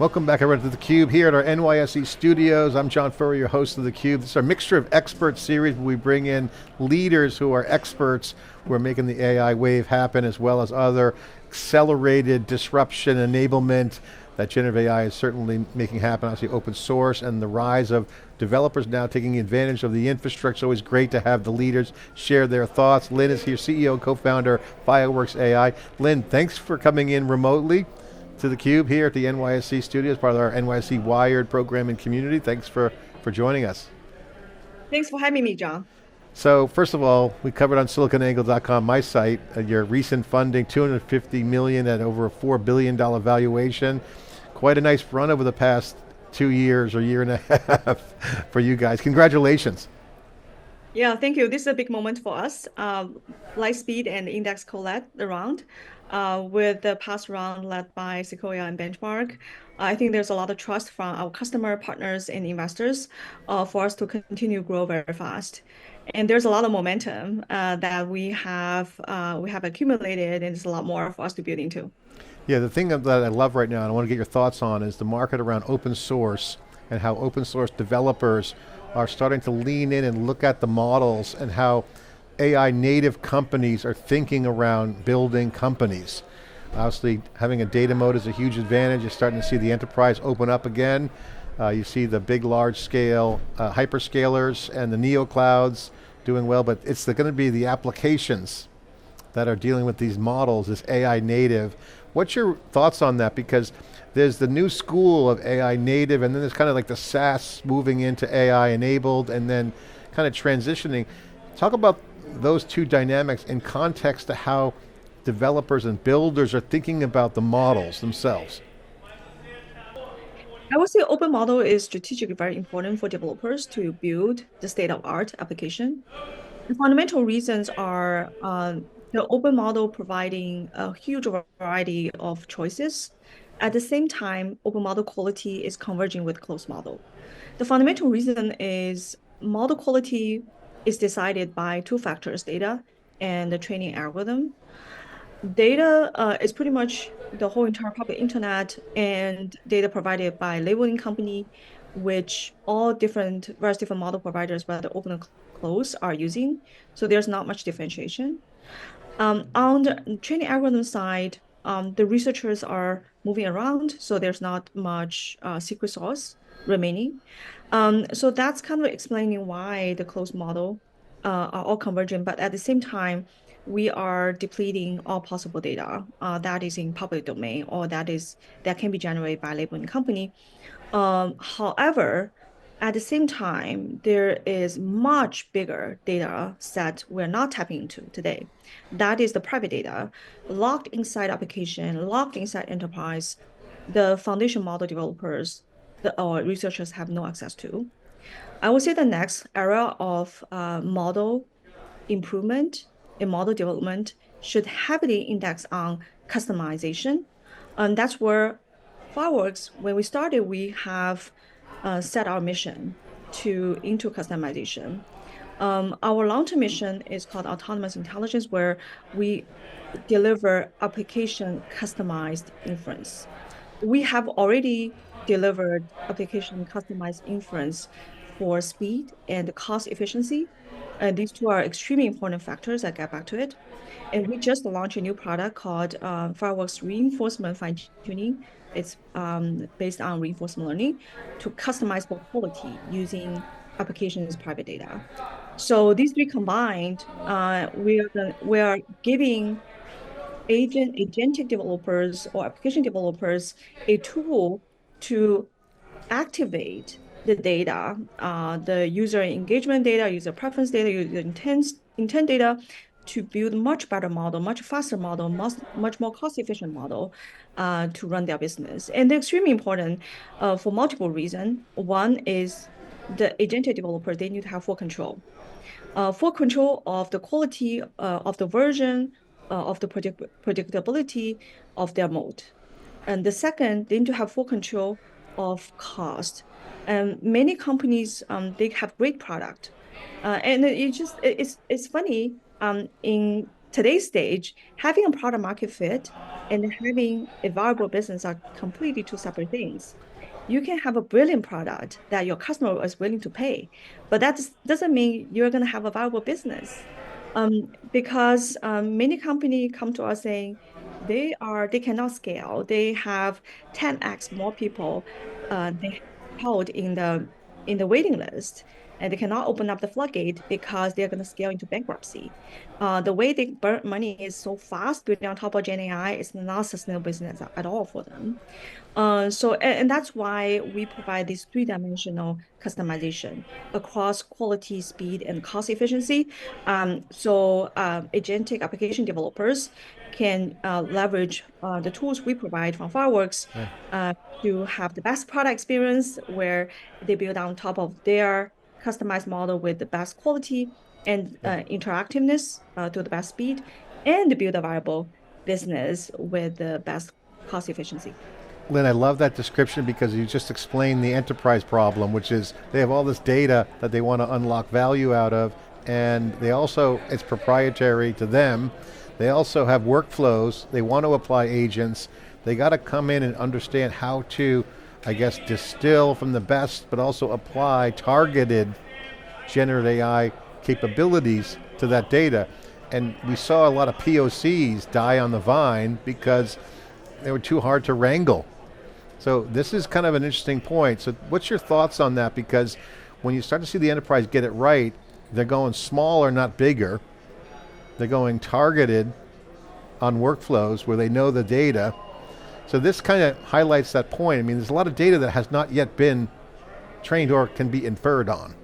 Welcome back everyone to theCUBE here at our NYSE studios. I'm John Furrier, your host of theCUBE. This is our Mixture of Experts series where we bring in leaders who are experts who are making the AI wave happen, as well as other accelerated disruption, enablement that generative AI is certainly making happen. Obviously open source and the rise of developers now taking advantage of the infrastructure. It's always great to have the leaders share their thoughts. Lin is here, CEO and co-founder, Fireworks AI. Lin, thanks for coming in remotely to theCUBE here at the NYSE studios, part of our NYSE Wired program and community. Thanks for joining us. Thanks for having me, John. So first of all, we covered on siliconangle.com, my site, your recent funding, 250 million at over a $4 billion valuation. Quite a nice run over the past 2 years or year and a half for you guys. Congratulations. Yeah, thank you. This is a big moment for us. Lightspeed and Index collab around with the past round led by Sequoia and Benchmark. I think there's a lot of trust from our customer partners and investors for us to continue to grow very fast. And there's a lot of momentum that we have accumulated, and there's a lot more for us to build into. Yeah, the thing that I love right now, and I want to get your thoughts on, is the market around open source and how open source developers are starting to lean in and look at the models and how AI native companies are thinking around building companies. Obviously, having a data mode is a huge advantage. You're starting to see the enterprise open up again. You see the big, large scale hyperscalers and the neo clouds doing well, but it's going to be the applications that are dealing with these models, this AI native. What's your thoughts on that? Because there's the new school of AI native, and then there's kind of like the SaaS moving into AI enabled, and then kind of transitioning. Talk about those two dynamics in context to how developers and builders are thinking about the models themselves. I would say open model is strategically very important for developers to build the state-of-art application. The fundamental reasons are the open model providing a huge variety of choices. At the same time, open model quality is converging with closed model. The fundamental reason is model quality is decided by two factors, data and the training algorithm. Data is pretty much the whole entire public internet, and data provided by labeling company, which all various different model providers, whether open or closed, are using. So there's not much differentiation. On the training algorithm side, the researchers are moving around, so there's not much secret sauce remaining. So that's kind of explaining why the closed model are all convergent, but at the same time, we are depleting all possible data that is in public domain or that can be generated by labeling company. However, at the same time, there is much bigger data set we're not tapping into today. That is the private data, locked inside application, locked inside enterprise, the foundation model developers or researchers have no access to. I would say the next era of model improvement and model development should heavily index on customization. And that's where Fireworks, when we started, we have set our mission into customization. Our long-term mission is called autonomous intelligence, where we deliver application customized inference. We have already delivered application customized inference for speed and cost efficiency. And these two are extremely important factors. I'll get back to it. And we just launched a new product called Fireworks Reinforcement Fine-Tuning. It's based on reinforcement learning to customize for quality using applications private data. So these three combined, we are giving agentic developers or application developers a tool to activate the data, the user engagement data, user preference data, user intent data, to build much better model, much faster model, much more cost-efficient model to run their business. And they're extremely important for multiple reasons. One is the agentic developer, they need to have full control. Full control of the quality of the version, of the predictability of their mode. And the second, they need to have full control of cost. And many companies, they have great product. And it's funny, in today's stage, having a product market fit and having a viable business are completely two separate things. You can have a brilliant product that your customer is willing to pay, but that doesn't mean you're going to have a viable business. Because many companies come to us saying they cannot scale. They have 10x more people they held in the waiting list, and they cannot open up the floodgate because they're going to scale into bankruptcy. The way they burn money is so fast, building on top of GenAI is not sustainable business at all for them. And that's why we provide this three-dimensional customization across quality, speed, and cost efficiency. Agentic application developers can leverage the tools we provide from Fireworks to have the best product experience where they build on top of their customized model with the best quality and interactiveness to the best speed, and build a viable business with the best cost efficiency. Lynn, I love that description because you just explained the enterprise problem, which is they have all this data that they want to unlock value out of, and they also, it's proprietary to them. They also have workflows, they want to apply agents. They got to come in and understand how to, I guess, distill from the best, but also apply targeted generative AI capabilities to that data. And we saw a lot of POCs die on the vine because they were too hard to wrangle. So this is kind of an interesting point. So what's your thoughts on that? Because when you start to see the enterprise get it right, they're going smaller, not bigger. They're going targeted on workflows where they know the data. So this kind of highlights that point. I mean, there's a lot of data that has not yet been trained or can be inferred on.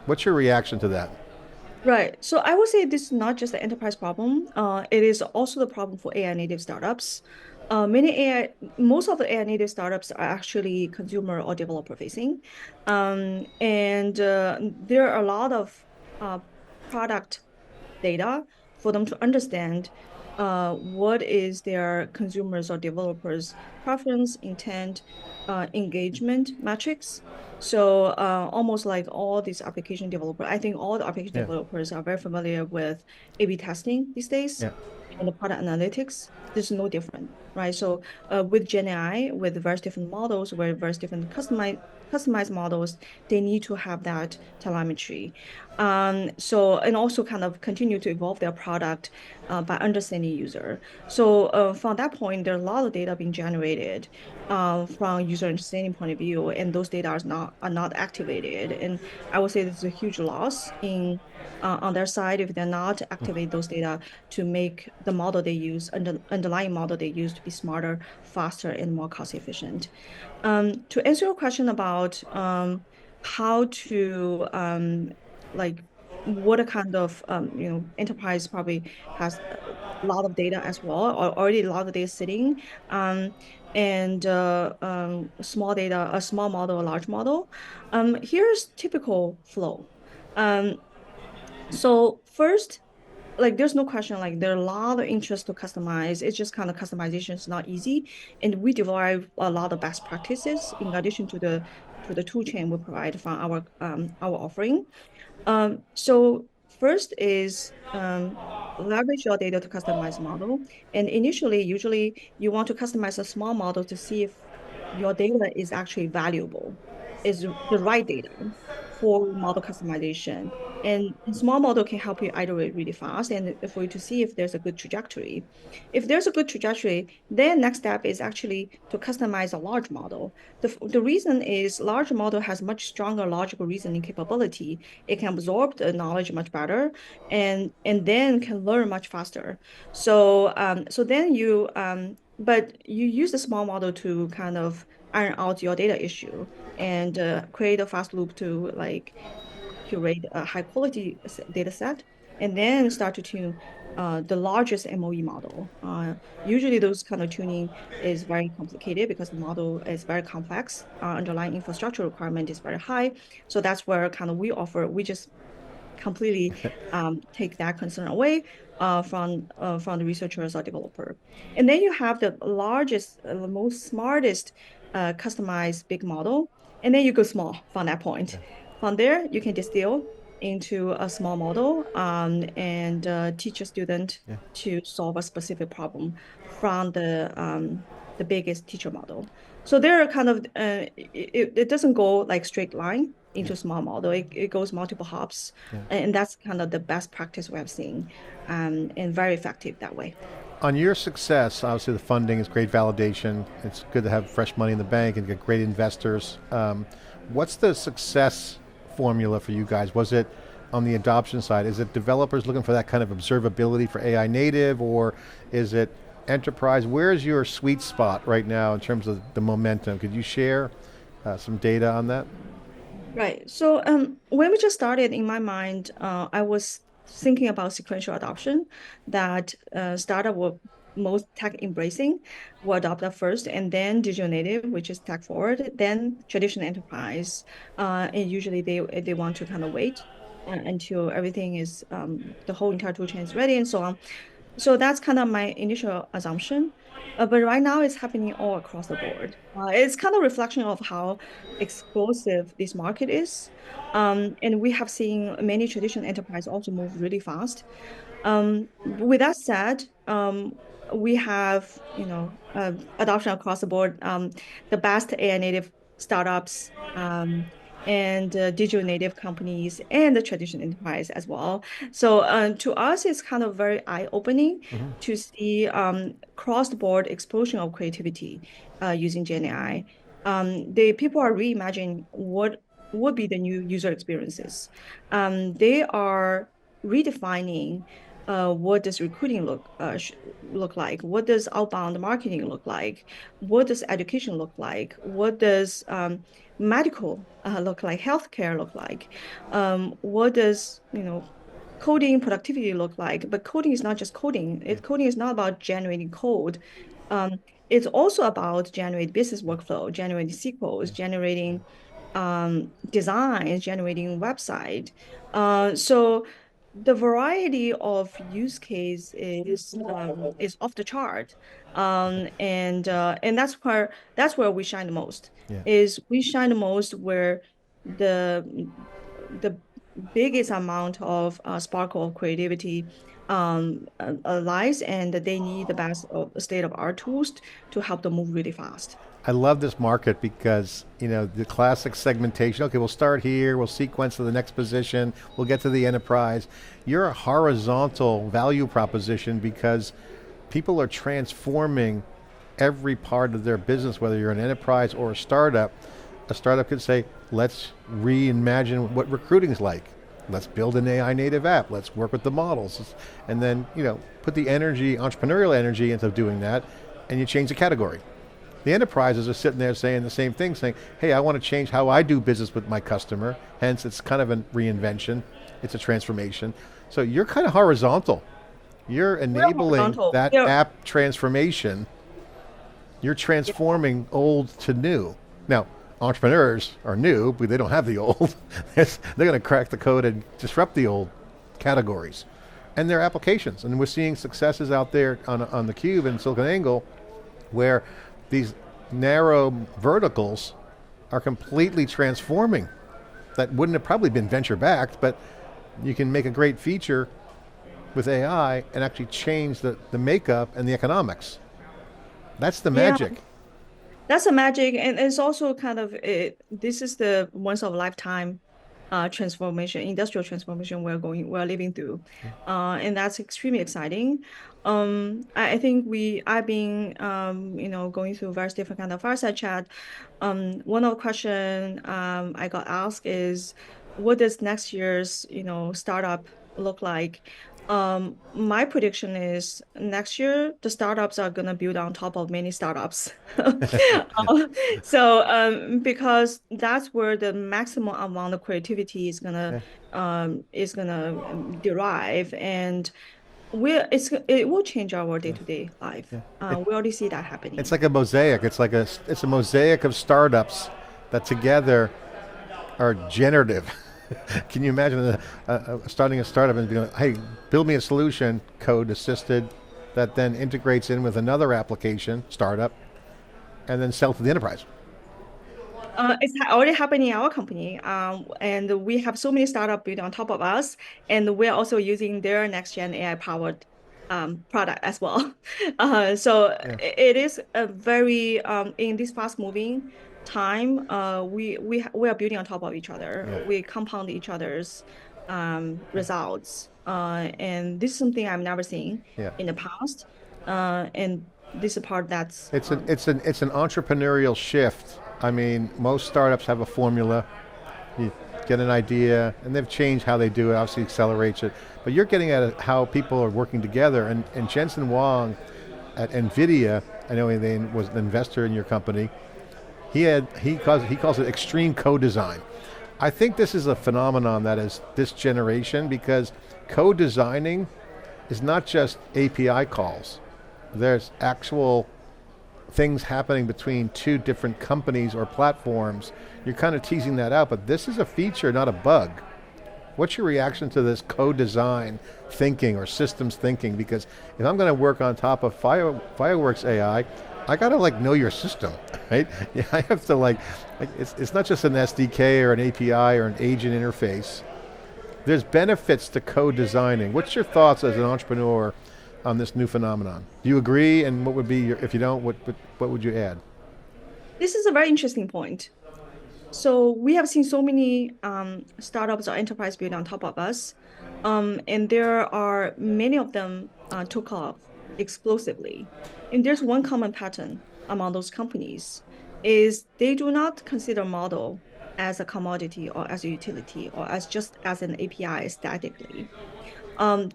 What's your reaction to that? Right. So I would say this is not just an enterprise problem. It is also the problem for AI native startups. Most of the AI native startups are actually consumer or developer facing. There are a lot of product data for them to understand what is their consumers or developers preference, intent, engagement metrics. So almost like all these application developers, I think all the application developers are very familiar with A/B testing these days. Yeah. And the product analytics, there's no different, right? So with GenAI, with various different models, with various different customized models, they need to have that telemetry. And also kind of continue to evolve their product by understanding user. So from that point, there are a lot of data being generated from user understanding point of view, and those data are not activated. And I would say this is a huge loss in on their side if they're not activate those data to make the model they use, underlying model they use to be smarter, faster, and more cost efficient. To answer your question about how to like what kind of enterprise probably has a lot of data as well, or already a lot of data sitting, and small data, a small model, a large model. Here's typical flow. So first, like there's no question, like there are a lot of interest to customize. It's just kind of customization is not easy. And we derive a lot of best practices in addition to the tool chain we provide from our offering. So first is leverage your data to customize model. And initially, usually you want to customize a small model to see if your data is actually valuable, is the right data for model customization. And small model can help you iterate really fast and for you to see if there's a good trajectory. If there's a good trajectory, then next step is actually to customize a large model. The reason is large model has much stronger logical reasoning capability. It can absorb the knowledge much better and then can learn much faster. But you use a small model to kind of iron out your data issue and create a fast loop to like curate a high quality data set, and then start to tune the largest MOE model. Usually those kind of tuning is very complicated because the model is very complex. Underlying infrastructure requirement is very high. So that's where kind of we just completely take that concern away from the researchers or developer. And then you have the largest, the most smartest customized big model, and then you go small from that point. From there, you can distill into a small model and teach a student Yeah. to solve a specific problem from the biggest teacher model. So there are kind of it doesn't go like straight line Yeah. into small model. It goes multiple hops, Yeah. and that's kind of the best practice we have seen, and very effective that way. On your success, obviously the funding is great validation. It's good to have fresh money in the bank and get great investors. What's the success formula for you guys? Was it on the adoption side? Is it developers looking for that kind of observability for AI native, or is it enterprise? Where's your sweet spot right now in terms of the momentum? Could you share some data on that? Right. So when we just started, in my mind, I was thinking about sequential adoption, that startup were most tech embracing will adopt that first, and then digital native, which is tech forward, then traditional enterprise. And usually they want to kind of wait until everything is the whole entire tool chain is ready and so on. So that's kind of my initial assumption. But right now it's happening all across the board. It's kind of reflection of how explosive this market is. And we have seen many traditional enterprise also move really fast. With that said, we have, adoption across the board, the best AI native startups, and digital native companies and the traditional enterprise as well. So to us, it's kind of very eye-opening Mm-hmm. to see cross-the-board explosion of creativity using GenAI. The people are reimagining what would be the new user experiences. They are redefining what does recruiting look like? What does outbound marketing look like? What does education look like? What does medical look like? Healthcare look like? What does coding productivity look like? But coding is not just coding. Yeah. Coding is not about generating code. It's also about generating business workflow, generating sequels, Yeah. generating designs, generating website. So the variety of use case is off the chart, and that's where we shine the most. Yeah. Is we shine the most where the biggest amount of sparkle of creativity lies, and they need the best of state of art tools to help them move really fast. I love this market because, the classic segmentation, okay, we'll start here, we'll sequence to the next position, we'll get to the enterprise. You're a horizontal value proposition because people are transforming every part of their business, whether you're an enterprise or a startup. A startup could say, let's reimagine what recruiting's like. Let's build an AI native app. Let's work with the models. And then, put the energy, entrepreneurial energy into doing that, and you change the category. The enterprises are sitting there saying the same thing, saying, hey, I want to change how I do business with my customer. Hence, it's kind of a reinvention. It's a transformation. So you're kind of horizontal. You're We're enabling horizontal. that Yeah. app transformation. You're transforming old to new. Now, entrepreneurs are new, but they don't have the old. They're going to crack the code and disrupt the old categories and their applications. And we're seeing successes out there on theCUBE and SiliconANGLE where these narrow verticals are completely transforming. That wouldn't have probably been venture backed, but you can make a great feature with AI and actually change the makeup and the economics. That's the Yeah. magic. That's a magic, and it's also kind of this is the once of a lifetime transformation, industrial transformation we're living through, and that's extremely exciting. I think I've been going through various different kind of fireside chat. One of the question I got asked is, what does next year's startup look like? My prediction is next year the startups are gonna build on top of many startups. So because that's where the maximum amount of creativity is gonna Yeah. derive, and it will change our day-to-day life. Yeah. It, We already see that it's happening. like a mosaic. It's a mosaic of startups that together are generative. Can you imagine starting a startup and being like, hey, build me a solution, code assisted, that then integrates in with another application, startup, and then sell to the enterprise? It's already happening in our company, and we have so many startups built on top of us, and we're also using their next gen AI powered product as well. So Yeah, it is a very in this fast moving time. We are building on top of each other. yeah, We compound each other's results, and this is something I've never seen yeah. in the past. And this is a part that's It's an entrepreneurial shift. I mean, most startups have a formula. You get an idea, and they've changed how they do it. Obviously, accelerates it. But you're getting at how people are working together. And Jensen Huang at NVIDIA, I know he was an investor in your company. He calls it extreme co-design. I think this is a phenomenon that is this generation because co-designing is not just API calls. There's actual things happening between two different companies or platforms. You're kind of teasing that out, but this is a feature, not a bug. What's your reaction to this co-design thinking or systems thinking? Because if I'm going to work on top of Fireworks AI, I got to like know your system, right? Yeah, I have to it's not just an SDK or an API or an agent interface. There's benefits to co-designing. What's your thoughts as an entrepreneur on this new phenomenon? Do you agree? And what would be if you don't, what would you add? This is a very interesting point. So we have seen so many startups or enterprise built on top of us, and there are many of them took off explosively. And there's one common pattern among those companies is they do not consider model as a commodity or as a utility or as just as an API statically.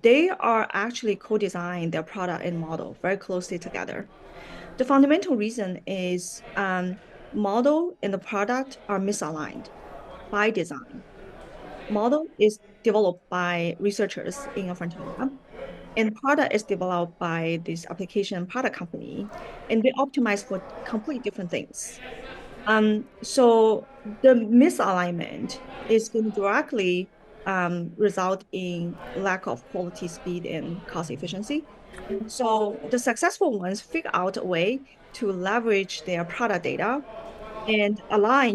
They are actually co-design their product and model very closely together. The fundamental reason is model and the product are misaligned by design. Model is developed by researchers in a frontier lab, and product is developed by this application product company, and they optimize for completely different things. So the misalignment is going to directly result in lack of quality, speed, and cost efficiency. So the successful ones figure out a way to leverage their product data and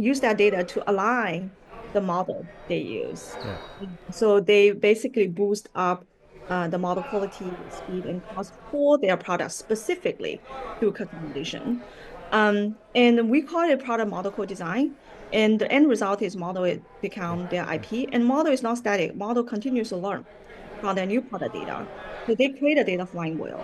use that data to align the model they use. Yeah, So they basically boost up the model quality, speed, and cost for their product specifically through customization. And we call it product model co-design. And the end result is model it become their IP. And model is not static. Model continues to learn from their new product data. So they create a data flywheel.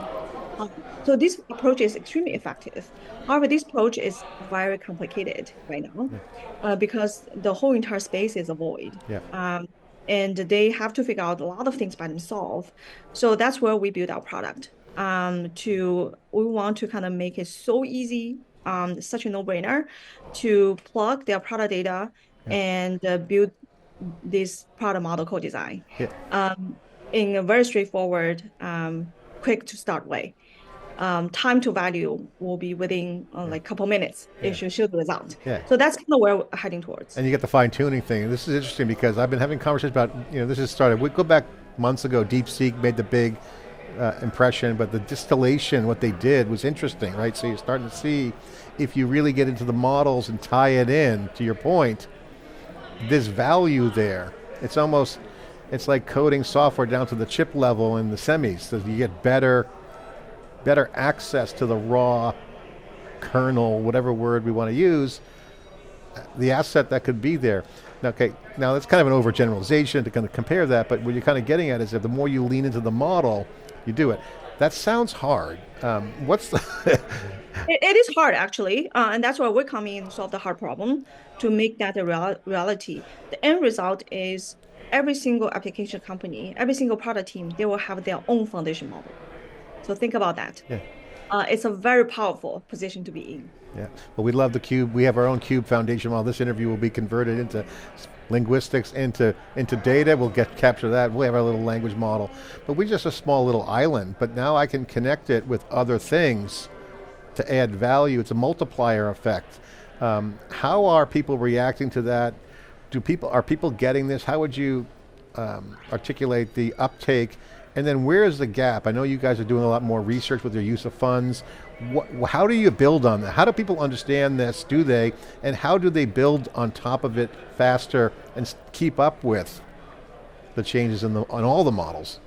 So this approach is extremely effective. However, this approach is very complicated right now because the whole entire space is a void. yeah, And they have to figure out a lot of things by themselves. So that's where we build our product. We want to kind of make it so easy, such a no-brainer, to plug their product data yeah, and build this product model co-design yeah, in a very straightforward, quick to start way. Time to value will be within yeah, like a couple minutes yeah, if you show the result. yeah. So that's kind of where we're heading towards. And you get the fine tuning thing. And this is interesting because I've been having conversations about, this has started, we go back months ago, DeepSeek made the big impression, but the distillation, what they did was interesting, right? So you're starting to see if you really get into the models and tie it in, to your point, there's value there. It's like coding software down to the chip level in the semis, so you get better access to the raw kernel, whatever word we want to use, the asset that could be there. Now, okay, now that's kind of an overgeneralization to kind of compare that, but what you're kind of getting at is that the more you lean into the model, you do it. That sounds hard. What's the It is hard actually, and that's why we're coming in to solve the hard problem to make that a reality. The end result is every single application company, every single product team, they will have their own foundation model. So think about that. yeah. It's a very powerful position to be in. Yeah, well, we love the Cube. We have our own Cube Foundation model. This interview will be converted into linguistics, into data. We'll capture that. We'll have our little language model. But we're just a small little island. But now I can connect it with other things to add value. It's a multiplier effect. How are people reacting to that? Are people getting this? How would you articulate the uptake? And then where is the gap? I know you guys are doing a lot more research with your use of funds. How do you build on that? How do people understand this, do they? And how do they build on top of it faster and keep up with the changes on all the models?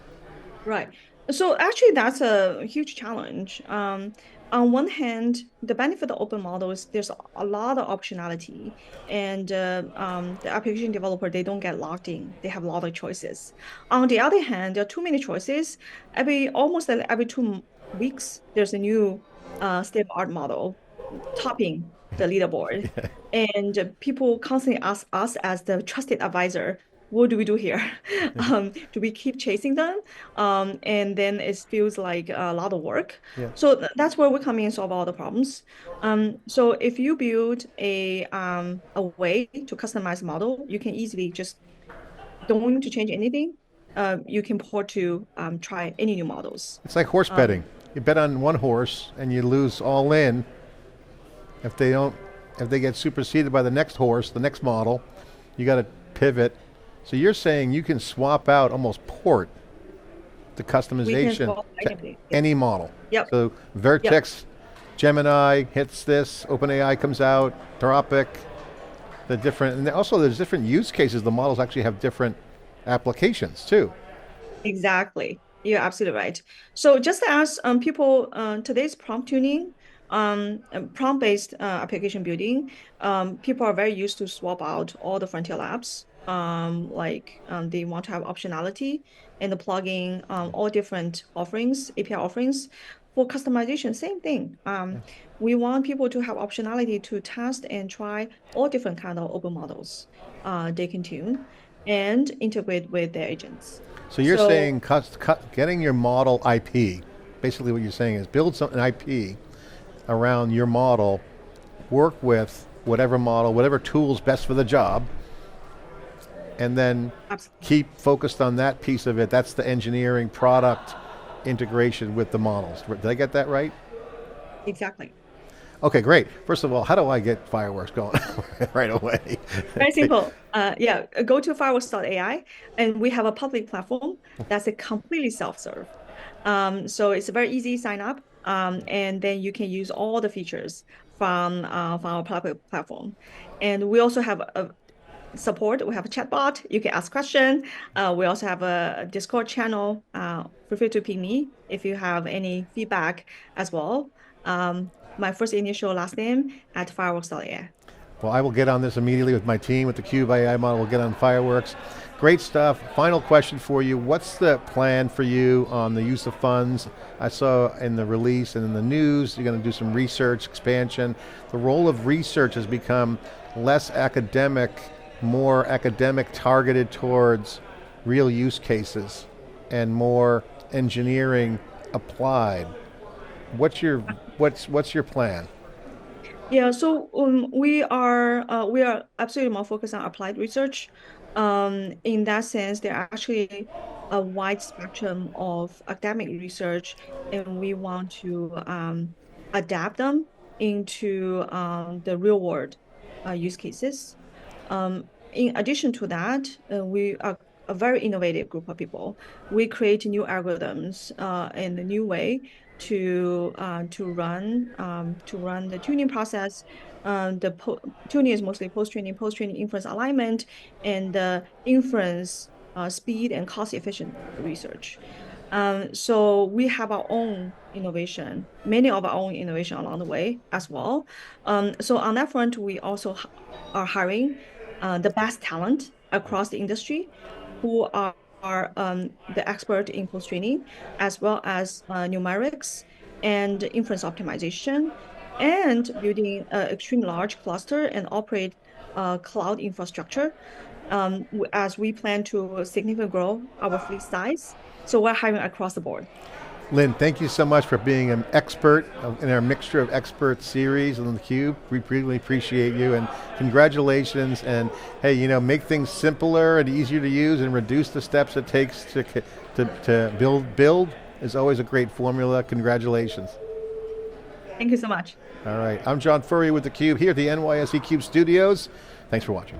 Right. So actually, that's a huge challenge. On one hand, the benefit of open model is there's a lot of optionality, and the application developer, they don't get locked in. They have a lot of choices. On the other hand, there are too many choices. Almost every 2 weeks, there's a new state-of-art model topping the leaderboard, and people constantly ask us as the trusted advisor, what do we do here? Do we keep chasing them? And then it feels like a lot of work. Yeah. So that's where we come in and solve all the problems. So if you build a way to customize model, you can easily just don't need to change anything. You can port to try any new models. It's like horse betting. You bet on one horse and you lose all in. If they get superseded by the next horse, the next model, you got to pivot. So you're saying you can swap out, almost port the customization to any model. Yep. So Vertex, Gemini hits this, OpenAI comes out, Anthropic, and also there's different use cases. The models actually have different applications too. Exactly. You're absolutely right. So just as people, today's prompt tuning, prompt-based application building, people are very used to swap out all the frontier labs. They want to have optionality and the plugging all different offerings, API offerings. For customization, same thing. We want people to have optionality to test and try all different kind of open models they can tune and integrate with their agents. So you're saying getting your model IP, basically what you're saying is build an IP around your model, work with whatever model, whatever tool's best for the job, and then keep focused on that piece of it. That's the engineering product integration with the models. Did I get that right? Exactly. Okay, great. First of all, how do I get fireworks going right away? Very simple. Go to fireworks.ai, and we have a public platform that's a completely self-serve. So it's a very easy sign up, and then you can use all the features from our public platform. And we also have support. We have a chatbot. You can ask questions. We also have a Discord channel. Feel free to ping me if you have any feedback as well. My first initial last name at fireworks.ai. Well, I will get on this immediately with my team, with the CUBE AI model. We'll get on fireworks. Great stuff. Final question for you. What's the plan for you on the use of funds? I saw in the release and in the news, you're going to do some research, expansion. The role of research has become less academic, more academic targeted towards real use cases and more engineering applied. What's your plan? Yeah, so we are absolutely more focused on applied research. In that sense, there are actually a wide spectrum of academic research, and we want to adapt them into the real world use cases. In addition to that, we are a very innovative group of people. We create new algorithms in a new way to run the tuning process. Tuning is mostly post-training inference alignment, and the inference speed and cost-efficient research. So we have our own innovation, many of our own innovation along the way as well. So on that front, we also are hiring the best talent across the industry who are the expert in post-training, as well as numerics and inference optimization, and building an extremely large cluster and operate cloud infrastructure as we plan to significantly grow our fleet size. So we're hiring across the board. Lin, thank you so much for being an expert in our Mixture of Experts series on theCUBE. We really appreciate you, and congratulations. And hey, make things simpler and easier to use and reduce the steps it takes to build is always a great formula. Congratulations. Thank you so much. All right, I'm John Furrier with theCUBE here at the NYSE CUBE Studios. Thanks for watching.